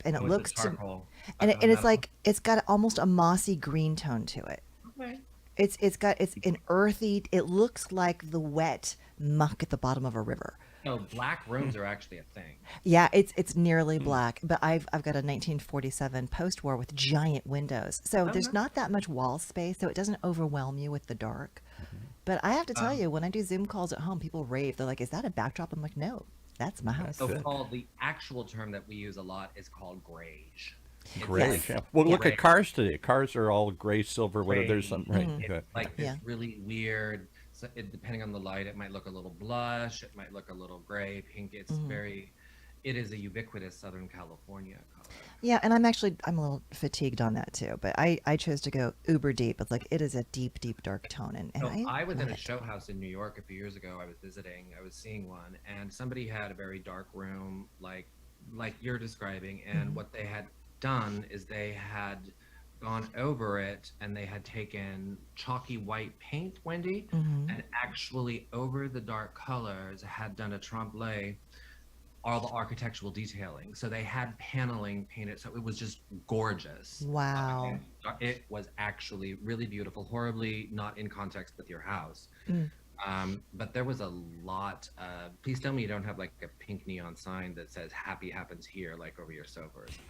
and it With looks the charcoal. and it's like it's got almost a mossy green tone to it. Okay. It's an earthy. It looks like the wet muck at the bottom of a river. No, black rooms are actually a thing. Yeah, it's nearly black, but I've got a 1947 post-war with giant windows, so there's not that much wall space, so it doesn't overwhelm you with the dark. But I have to tell you, when I do Zoom calls at home, people rave. They're like, "Is that a backdrop?" I'm like, "No, that's my house." So called the actual term that we use a lot is called grayish. Gray. Yes. Yeah. Well, look Gray. at cars today. Cars are all gray, silver, whatever. There's some It's okay. like this Yeah. really weird. So depending on the light, it might look a little blush. It might look a little gray, pink. It's it is a ubiquitous Southern California color. Yeah, and I'm a little fatigued on that too, but I chose to go uber deep. It's like it is a deep, dark tone, and So I was in love a it. show house in New York a few years ago. I was visiting. I was seeing one, and somebody had a very dark room, like you're describing. And what they had done is they had gone over it, and they had taken chalky white paint, Wendy, and actually over the dark colors had done a trempe, all the architectural detailing. So they had paneling painted, so it was just gorgeous. Wow. It was actually really beautiful, horribly not in context with your house. But there was a lot of, please tell me you don't have like a pink neon sign that says "Happy Happens Here" like over your sofa or something.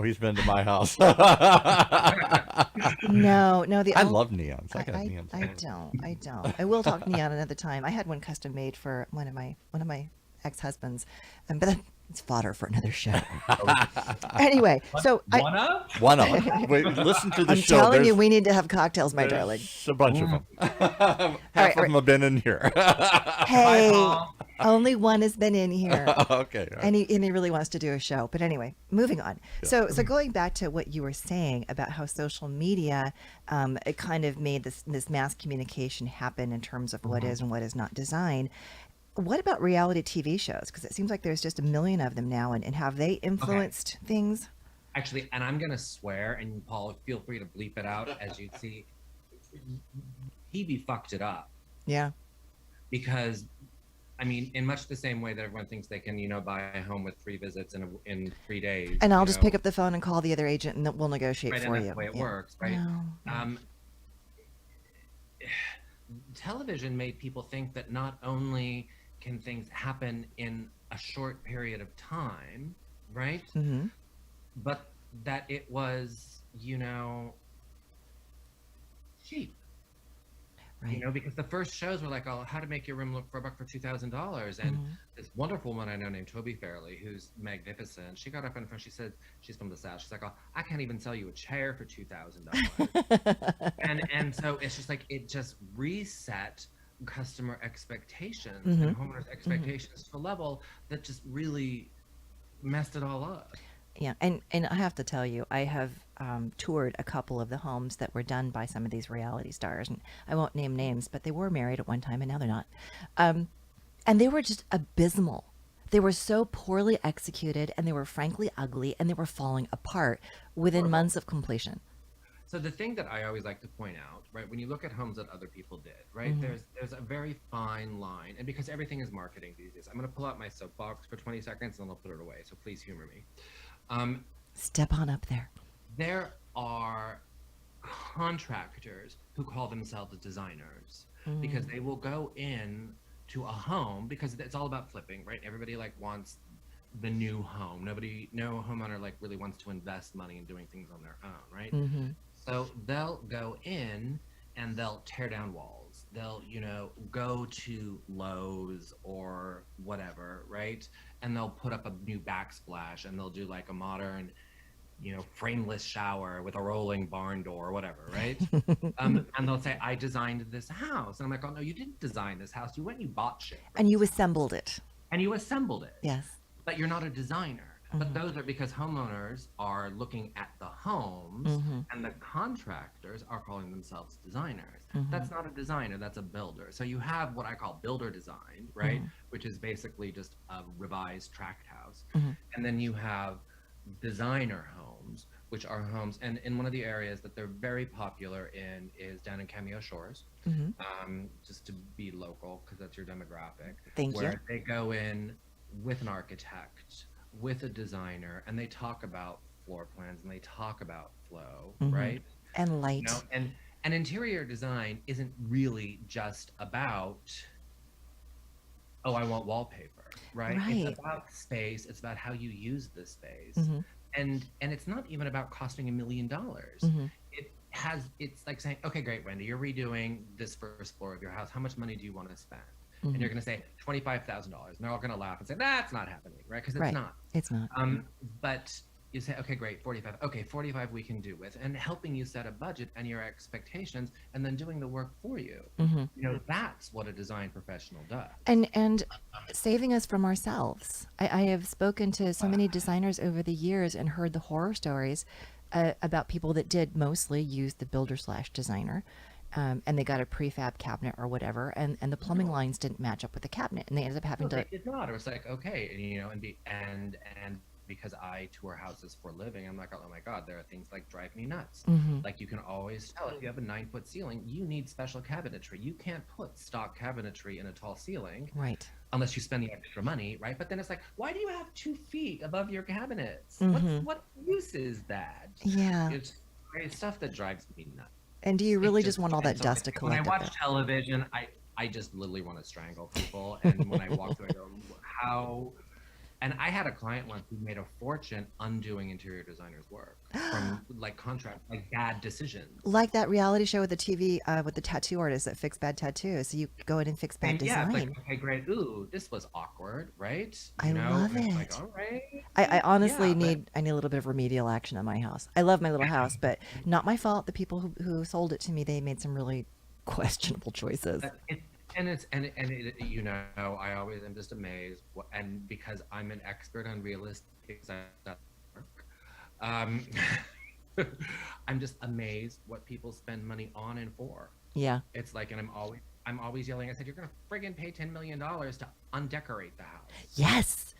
He's been to my house. No. I love neons. I got neons. I don't. I will talk neon another time. I had one custom made for one of my ex-husbands, but it's fodder for another show. Anyway, so One of them. Wait, listen to the I'm show. telling you, we need to have cocktails, my darling. There's a bunch of them. Half of them have been in here. Hey, only one has been in here. Okay. And he really wants to do a show. But anyway, moving on. So going back to what you were saying about how social media, it kind of made this mass communication happen in terms of what is and what is not design. What about reality TV shows? Because it seems like there's just a million of them now, and have they influenced things? Actually, and I'm gonna swear, and Paul, feel free to bleep it out as you see. Hebe fucked it up. Yeah. Because, I mean, in much the same way that everyone thinks they can, buy a home with 3 visits in 3 days. And I'll just pick up the phone and call the other agent, and we'll negotiate for and that's you. the way it works, right? No. Television made people think that not only can things happen in a short period of time, right? But that it was, cheap. Right. Because the first shows were like, oh, how to make your room look for $1 for $2,000. And this wonderful woman I know named Toby Fairley, who's magnificent, she got up in front, she said, she's from the South. She's like, oh, I can't even sell you a chair for $2,000. and so it's just like, it just reset customer expectations and homeowners expectations to a level that just really messed it all up. Yeah, and I have to tell you, I have toured a couple of the homes that were done by some of these reality stars, and I won't name names, but they were married at one time, and now they're not. And they were just abysmal. They were so poorly executed, and they were frankly ugly, and they were falling apart within months of completion. So the thing that I always like to point out, right, when you look at homes that other people did, right, there's a very fine line, and because everything is marketing these days, I'm going to pull out my soapbox for 20 seconds, and then I'll put it away. So please humor me. Step on up there. There are contractors who call themselves designers because they will go in to a home because it's all about flipping, right? Everybody like wants the new home. No homeowner like really wants to invest money in doing things on their own, right? So they'll go in and they'll tear down walls. They'll, go to Lowe's or whatever, right? And they'll put up a new backsplash and they'll do like a modern, frameless shower with a rolling barn door or whatever, right? And they'll say, I designed this house. And I'm like, oh, no, you didn't design this house. You went and you bought shit. And you assembled it. And you assembled it. Yes. But you're not a designer. But those are because homeowners are looking at the homes and the contractors are calling themselves designers. That's not a designer, that's a builder. So you have what I call builder design, right? Which is basically just a revised tract house. And then you have designer homes, which are homes, and in one of the areas that they're very popular in is down in Cameo Shores, just to be local, because that's your demographic. Thank you. Where they go in with an architect, with a designer, and they talk about floor plans and they talk about flow, right? And light. And interior design isn't really just about, oh, I want wallpaper, right? It's about space. It's about how you use the space. And it's not even about costing $1 million. It's like saying, okay, great, Wendy, you're redoing this first floor of your house. How much money do you want to spend? And you're going to say $25,000. And they're all going to laugh and say, that's not happening, right? Because it's not. It's not. But you say, okay, great, 45. Okay, 45 we can do with. And helping you set a budget and your expectations and then doing the work for you. That's what a design professional does. And saving us from ourselves. I have spoken to so many designers over the years and heard the horror stories about people that did mostly use the builder/designer. And they got a prefab cabinet or whatever, and the plumbing lines didn't match up with the cabinet, and they ended up having to. They did not. It was like, okay, and because I tour houses for a living, I'm like, oh my God, there are things like drive me nuts. Like you can always tell if you have a 9-foot ceiling, you need special cabinetry. You can't put stock cabinetry in a tall ceiling, right? Unless you spend the extra money, right? But then it's like, why do you have 2 feet above your cabinets? What use is that? Yeah, it's stuff that drives me nuts. And do you really just want all that dust to collect? When I watch television, I just literally want to strangle people. And when I walk through, I go, how? And I had a client once who made a fortune undoing interior designers' work from like contract, like bad decisions. Like that reality show with the TV, with the tattoo artist that fixed bad tattoos. So you go in and fix bad design. Yeah, like, okay, great. Ooh, this was awkward, right? I love it. Like, all right. I honestly need a little bit of remedial action on my house. I love my little house, but not my fault. The people who sold it to me, they made some really questionable choices. I always am just amazed, and because I'm an expert on real estate, I'm just amazed what people spend money on and for. Yeah, it's like, and I'm always yelling. I said, you're gonna friggin' pay $10 million to undecorate the house. Yes.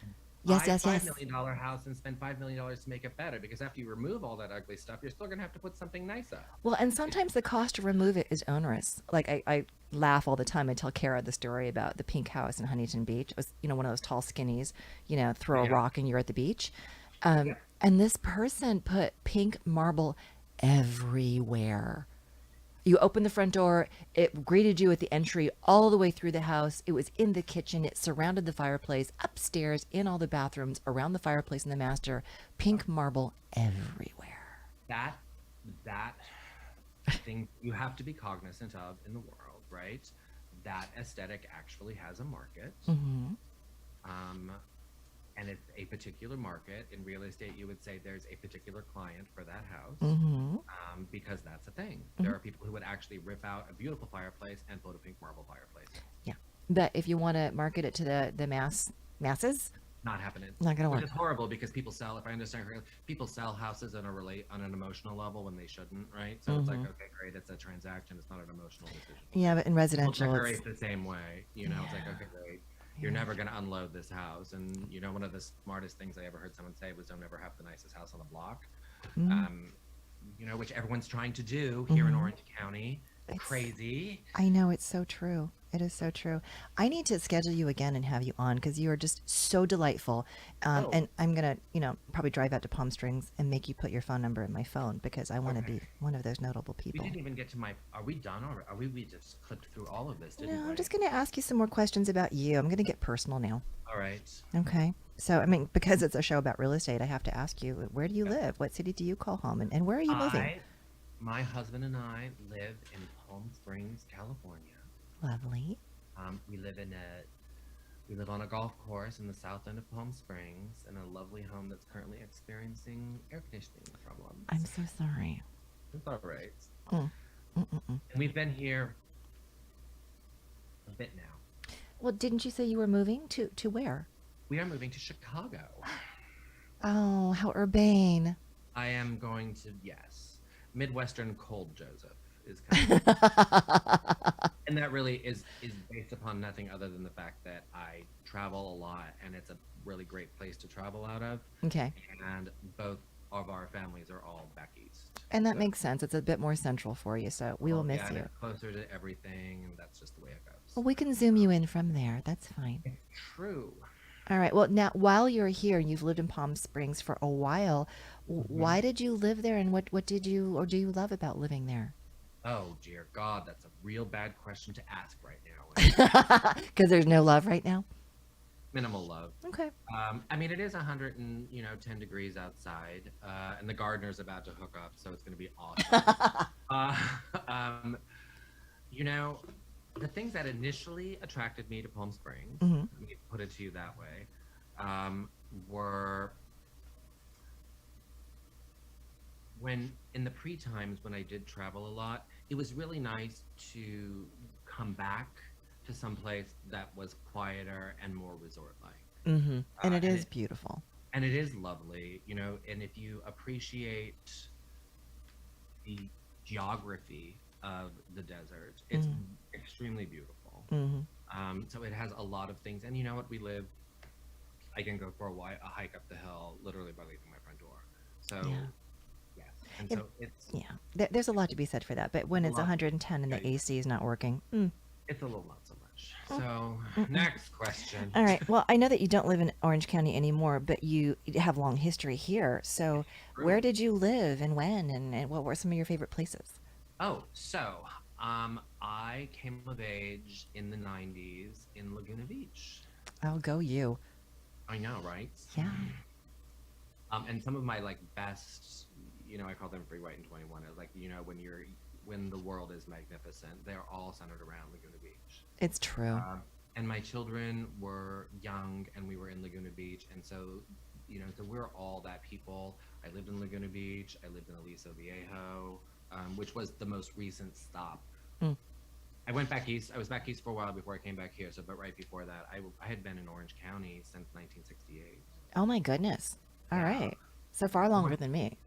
Yes. $5 million house and spend $5 million to make it better, because after you remove all that ugly stuff, you're still gonna have to put something nice up. Well, and sometimes the cost to remove it is onerous. Like I laugh all the time. I tell Kara the story about the pink house in Huntington Beach. It was, one of those tall skinnies, throw a rock and you're at the beach. And this person put pink marble everywhere. You opened the front door, it greeted you at the entry all the way through the house. It was in the kitchen, it surrounded the fireplace, upstairs, in all the bathrooms, around the fireplace in the master, pink marble everywhere. That things you have to be cognizant of in the world, right? That aesthetic actually has a market. Mm-hmm. Um, and it's a particular market. In real estate, you would say there's a particular client for that house, Mm-hmm. because that's a thing. Mm-hmm. There are people who would actually rip out a beautiful fireplace and put a pink marble fireplace in. Yeah. But if you want to market it to the masses, Not happening. not gonna Which work. is horrible because people sell, if I understand correctly, people sell houses on an emotional level when they shouldn't, right? So it's like, Mm-hmm. okay, great, it's a transaction, it's not an emotional decision. Yeah, but in People residential, decorate it's the same way, you know, it's like, yeah. okay, great, you're Yeah. never gonna unload this house. And you know, one of the smartest things I ever heard someone say was, don't ever have the nicest house on the block. Mm-hmm. You know, which everyone's trying to do here in Mm-hmm. Orange County. It's Crazy. I know, it's so true. It is so true. I need to schedule you again and have you on because you are just so delightful. Oh, And I'm gonna, probably drive out to Palm Springs and make you put your phone number in my phone because I want to okay. be one of those notable We people. didn't even get to my, are we done already? We just clipped through all of this, No, didn't I'm we? just gonna ask you some more questions about you. I'm gonna get personal now. All right. Okay. So, I mean, because it's a show about real estate, I have to ask you, where do you Yeah. live? What city do you call home? And where are you moving? My husband and I live in Palm Springs, California. Lovely. We live we live on a golf course in the south end of Palm Springs in a lovely home that's currently experiencing air conditioning problems. I'm so sorry. It's all right. Mm. Mm-mm-mm. And we've been here a bit now. Well, didn't you say you were moving to where? We are moving to Chicago. Oh, how urbane. I am going to, yes, Midwestern cold Joseph is kind of, and that really is based upon nothing other than the fact that I travel a lot and it's a really great place to travel out of. Okay. And both of our families are all back east. And that So, makes sense. It's a bit more central for you, so we will well, miss yeah, and you. it's closer to everything, and that's just the way it goes. Well, we can zoom you in from there. That's fine. It's true. All right. Well, now, while you're here and you've lived in Palm Springs for a while, Mhm. why did you live there and what did you or do you love about living there? Oh dear God, that's a real bad question to ask right now. Because there's no love right now. Minimal love. Okay. I mean, it is 110 degrees outside, and the gardener's about to hook up, so it's going to be awesome. uh, um, you know, the things that initially attracted me to Palm Springs, Mhm. let me put it to you that way, were when in the pre-times when I did travel a lot, it was really nice to come back to some place that was quieter and more resort-like. Mm-hmm. And it And is beautiful. and it is lovely, you know, and if you appreciate the geography of the desert, it's Mm. extremely beautiful. Mm-hmm. So it has a lot of things, and you know what? I can go for a hike up the hill literally by leaving my front door. So Yeah. yes, and It, so yeah. There's a lot to be said for that. But when a it's lot. 110 and Yeah, the AC is not working, it's a little not so much. So mm-mm. next question. All right. Well, I know that you don't live in Orange County anymore, but you have long history here. So, where True. did you live and when, and what were some of your favorite places? Oh, so I came of age in the 90s in Laguna Beach. Oh, go you. I know, right? Yeah. And some of my like best, you know, I call them Free White and 21. Like, you know, when the world is magnificent, they're all centered around Laguna Beach. It's true. And my children were young, and we were in Laguna Beach, and so, you know, so we're all that people. I lived in Laguna Beach. I lived in Aliso Viejo, which was the most recent stop. Mm. I went back east. I was back east for a while before I came back here. So, but right before that, I had been in Orange County since 1968. Oh my goodness. All Yeah. right. So far longer than me.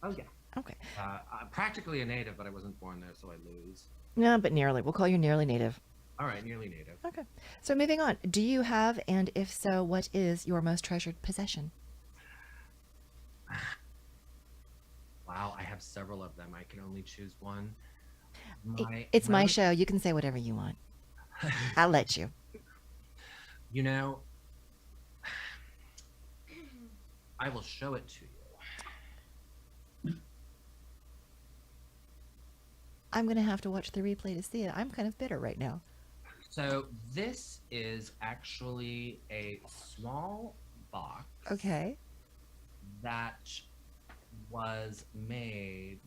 Oh yeah. Okay. I'm practically a native, but I wasn't born there, so I lose. No, but nearly. We'll call you nearly native. All right, nearly native. Okay. So moving on. Do you have, and if so, what is your most treasured possession? Wow, I have several of them. I can only choose one. It's my most- show. You can say whatever you want. I'll let you. You know, I will show it to you. I'm going to have to watch the replay to see it. I'm kind of bitter right now. So this is actually a small box Okay. that was made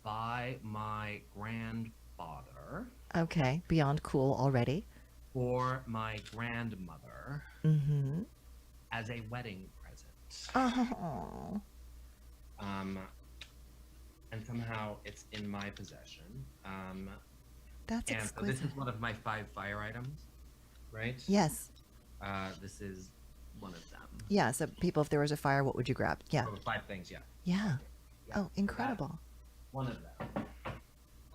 by my grandfather Okay, beyond cool already. for my grandmother Mm-hmm. as a wedding present. Oh, Um, and somehow it's in my possession. that's And so this exquisite. is one of my 5 fire items, right? Yes. This is one of them. Yeah. So, people, if there was a fire, what would you grab? Yeah. Oh, 5 things, yeah. Yeah. Yeah. Oh, So that's incredible. one of them.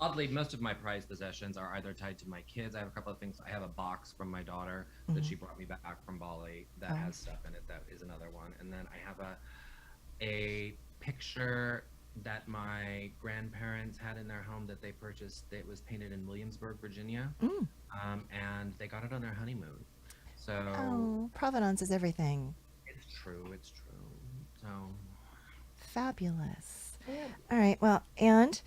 Oddly, most of my prized possessions are either tied to my kids. I have a couple of things. I have a box from my daughter that she brought me back from Bali that Oh. has stuff in it. That is another one. And then I have a picture that my grandparents had in their home that they purchased. It was painted in Williamsburg, Virginia, Mm. and they got it on their honeymoon. So Oh, provenance is everything. it's true. It's true. So Fabulous. All right. Well, and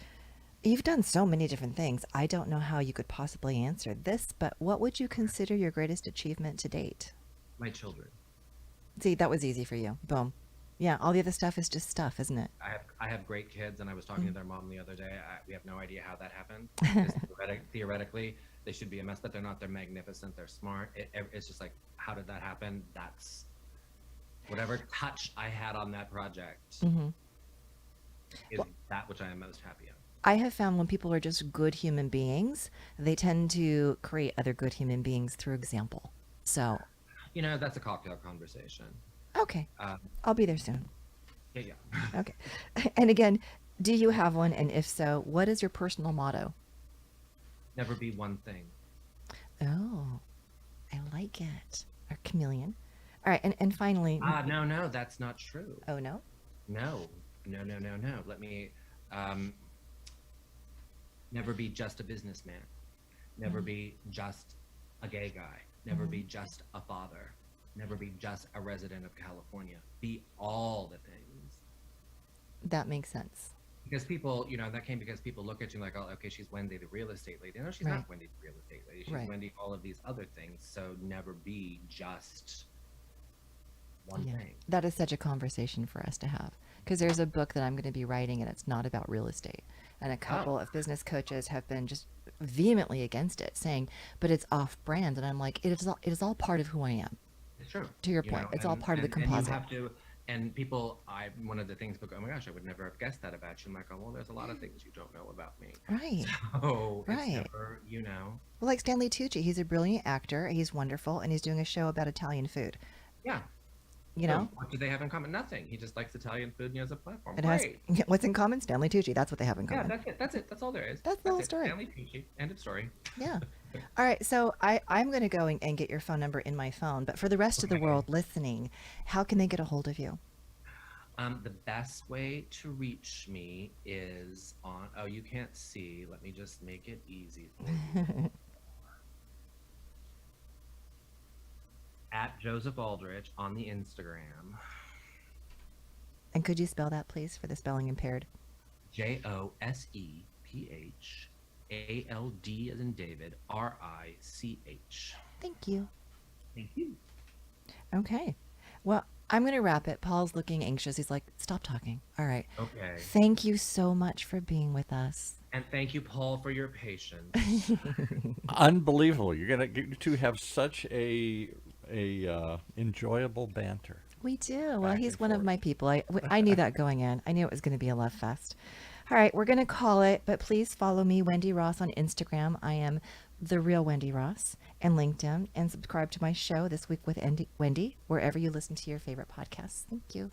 you've done so many different things. I don't know how you could possibly answer this, but what would you consider your greatest achievement to date? my children. See, that was easy for you. Boom. Yeah, all the other stuff is just stuff, isn't it? I have great kids, and I was talking to their mom the other day. We have no idea how that happened. Because theoretically, they should be a mess, but they're not. They're magnificent. They're smart. It's just like, how did that happen? That's whatever touch I had on that project Hmm. is that which I am most happy of. I have found when people are just good human beings, they tend to create other good human beings through example. So, You know, that's a cocktail conversation. okay, Um, I'll be there soon. yeah. Okay. And again, do you have one? And if so, what is your personal motto? Never be one thing. Oh, I like it. Or chameleon. All right. And finally, No, that's not true. oh no? No. Let me never be just a businessman. Never be just a gay guy. Never be just a father. Never be just a resident of California. Be all the things. That makes sense. Because people, that came because people look at you like, oh, okay, she's Wendy, the real estate lady. No, she's Right. not Wendy, the real estate lady. She's Right. Wendy, all of these other things. So never be just one Yeah. thing. That is such a conversation for us to have. Because there's a book that I'm going to be writing and it's not about real estate. And a couple of business coaches have been just vehemently against it, saying, but it's off brand. And I'm like, it is all part of who I am. It's true. To your point, it's all part of the composite. And you have to, and people, one of the things, oh my gosh, I would never have guessed that about you. I'm like, oh, well, there's a lot of things you don't know about me. Right. So Right. it's never, Well, like Stanley Tucci, he's a brilliant actor. He's wonderful. And he's doing a show about Italian food. yeah. You So know? what do they have in common? Nothing. He just likes Italian food and he has a platform. It has Great. what's in common? Stanley Tucci. That's what they have in Yeah, common. that's it. That's all there is. That's the whole it. story. Stanley Tucci. End of story. Yeah. All right. So I'm going to go and get your phone number in my phone. But for the rest of the Okay. world listening, how can they get a hold of you? The best way to reach me is on, oh, you can't see. Let me just make it easy for you. At Joseph Aldrich on the Instagram. And could you spell that, please, for the spelling impaired? JOSEPHALD as in David, RICH. Thank you. Thank you. Okay. Well, I'm going to wrap it. Paul's looking anxious. He's like, stop talking. All right. Okay. Thank you so much for being with us. And thank you, Paul, for your patience. Unbelievable. You're gonna you two have such a enjoyable banter. We do. Well, Back he's and one of forth. my people. I knew that going in. I knew it was going to be a love fest. All right, we're going to call it, but please follow me, Wendy Ross, on Instagram. I am The Real Wendy Ross, and LinkedIn, and subscribe to my show This Week with Wendy, wherever you listen to your favorite podcasts. Thank you.